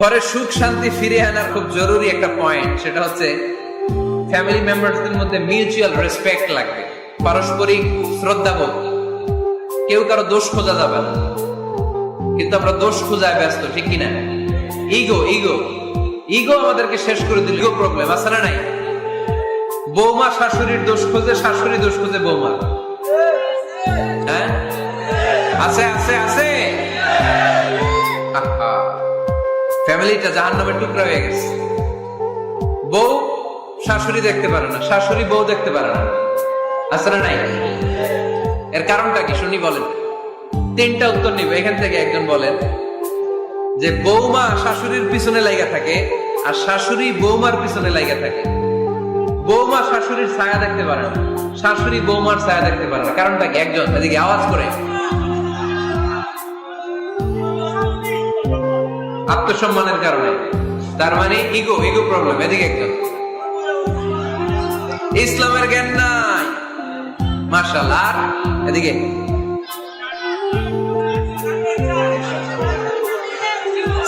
পরে সুখ শান্তি ফিরে আনার খুব জরুরি একটা পয়েন্ট, সেটা হচ্ছে ফ্যামিলি মেম্বারসদের মধ্যে মিউচুয়াল রেসপেক্ট লাগবে, পারস্পরিক শ্রদ্ধাবোধ। কেউ কারো দোষ খোঁজা যাবে না, কিন্তু আমরা দোষ খোঁজায় ব্যস্ত, ঠিক কিনা? ইগো ইগো ইগো আমাদেরকে শেষ করে দিল। ইগো প্রবলেম আছে না নাই? বৌমা শাশুড়ির দোষ খোঁজে, শাশুড়ি দোষ খোঁজে বৌমা। হ্যাঁ, আছে আছে আছে। ফ্যামিলিটা জাহান্নামের টুকরা হয়ে গেছে। বউ শাশুড়ি দেখতে পারে না, শাশুড়ি বউ দেখতে পারে না, আছে না নাই? এর কারণটা কি শুনি, বলেন। তিনটা উত্তর নিব এখান থেকে। একজন বলেন যে বৌমা শাশুড়ির পিছনে লাগা থাকে, আর শাশুড়ি বৌমার পিছনে লাগা থাকে। বৌমা শাশুড়ির ছায়া দেখতে পারে না, শাশুড়ি বৌমার ছায়া দেখতে পারে না। কারণটা কি? একজন এদিকে আওয়াজ করে। আত্মসম্মানের কারণে। তার মানে ইগো ইগো প্রবলেম। এদিকে একজন। ইসলামের জ্ঞান নাই, মাশাআল্লাহ। আর এদিকে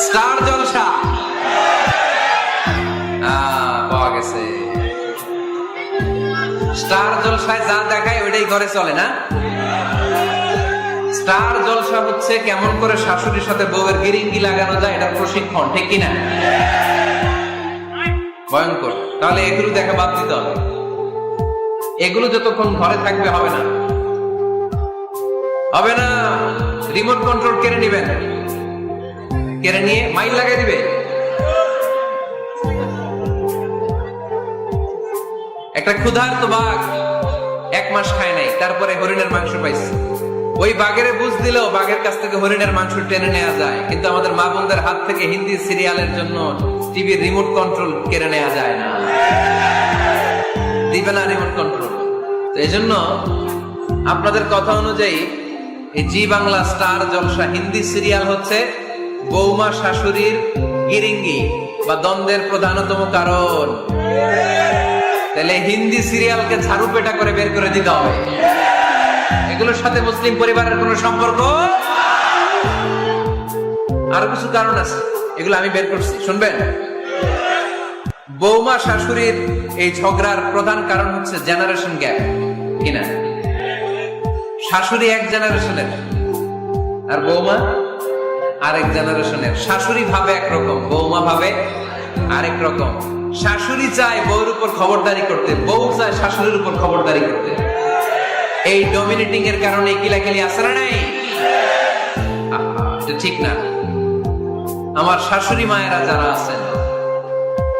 স্টার জলসা পাওয়া গেছে। স্টার জলসায় যা দেখায় ওইটাই ঘরে চলে না। স্টার জলসা হচ্ছে কেমন করে শাশুড়ির সাথে বউয়ের গিরিঙ্গি লাগানো যায়, এটা প্রশিক্ষণ, ঠিক কিনা? ভয়ঙ্কর। তাহলে এগুলো দেখা বাদ দিতে হবে। এগুলো যতক্ষণ ঘরে থাকবে হবে না, হবে না। রিমোট কন্ট্রোল কেড়ে নিবেন, কেড়ে নিয়ে মাইল লাগাই দিবে। একটা ক্ষুধার্ত বাঘ 1 মাস খায় নাই, তারপরে হরিণের মাংস পাইছে। ওই বাঘের বুঝ দিলেও বাঘের কাছ থেকে হরিণের মাংস টেনে নেওয়া যায়, কিন্তু আমাদের মা বোনদের হাত থেকে হিন্দি সিরিয়ালের জন্য টিভির রিমোট কন্ট্রোল কেড়ে নেওয়া যায় না। দিবে না রিমোট কন্ট্রোল। তো এই জন্য আপনাদের কথা অনুযায়ী এই জি বাংলা স্টার জলসা হিন্দি সিরিয়াল হচ্ছে বৌমা শাশুড়ির গিরিঙ্গি বা দ্বন্দ্বের প্রধানতম কারণ। তাহলে হিন্দি সিরিয়ালকে ঝাড়ু পেটা করে বের করে দিতে হবে। এগুলোর সাথে মুসলিম পরিবারের কোন সম্পর্ক। আরো কিছু কারণ আছে, এগুলো আমি বের করছি, শুনবেন। বৌমা শাশুড়ির এই ঝগড়ার প্রধান কারণ হচ্ছে জেনারেশন গ্যাপ, কিনা? শাশুড়ি এক জেনারেশনের আর বৌমা আরেক জেনারেশনের। শাশুড়ি ভাবে একরকম, বৌমা ভাবে আরেক রকম। শাশুড়ি চায় বউর উপর খবরদারি করতে, বউ চায় শাশুড়ির উপর খবরদারি করতে। এই ডমিনেটিং এর কারণে কিলাকিলি আছে না নাই? এটা ঠিক না। আমার শাশুড়ি মায়েরা যারা আছেন,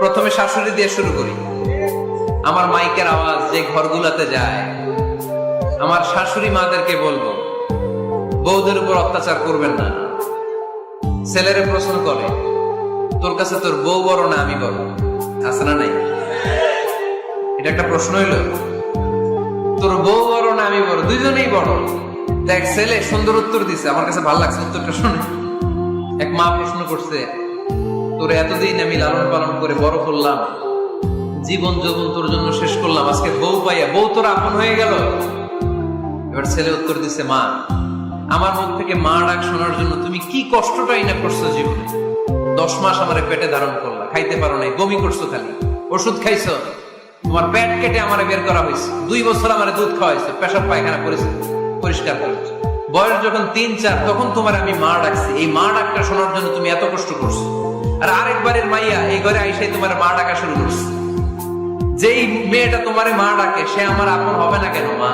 প্রথমে শাশুড়ি দিয়ে শুরু করি। আমার মাইকের আওয়াজ যে ঘরগুলোতে যায়, আমার শাশুড়ি মাদেরকে বলবো, বউদের উপর অত্যাচার করবেন না। ছেলেরে প্রশ্ন করে, তোর কাছে তোর বউ বড় না আমি বড়? আছে না নাই? এটা একটা প্রশ্ন হইল। তোর বউ বড় না আমি বড়? দুইজনেই বড়। দেখ, ছেলে সুন্দর উত্তর দিছে, আমার কাছে ভালো লাগছে উত্তরটা শুনে। এক মা প্রশ্ন করছে, তোর এতদিন আমি লালন পালন করে বড় করলাম, জীবন যৌবন তোর জন্য শেষ করলাম, আজকে বউ পাইয়া বউ তোর আপন হয়ে গেল। এবার ছেলে উত্তর দিছে, মা, আমার মুখ থেকে মা ডাক শোনার জন্য তুমি কি কষ্টটাই না করছো জীবনে। 10 মাস আমারে পেটে ধারণ করলা, খাইতে পারো নাই, বমি করছো, খালি ওষুধ খাইছো, তোমার পেট কেটে আমারে বের করা হয়েছে। 2 বছর আমারে দুধ খাওয়াইছো, পেশাব পায়খানা পরিষ্কার করেছো। বয়স যখন 3-4 তখন তোমার আমি মা ডাকছি। এই মা ডাকটা শোনার জন্য তুমি এত কষ্ট করছো। আর আরেকবারের মাইয়া এই ঘরে আইসাই তোমার মা ডাকা শুরু করছে। যেই মেয়েটা তোমারে মা ডাকে সে আমার আপন হবে না কেন? মা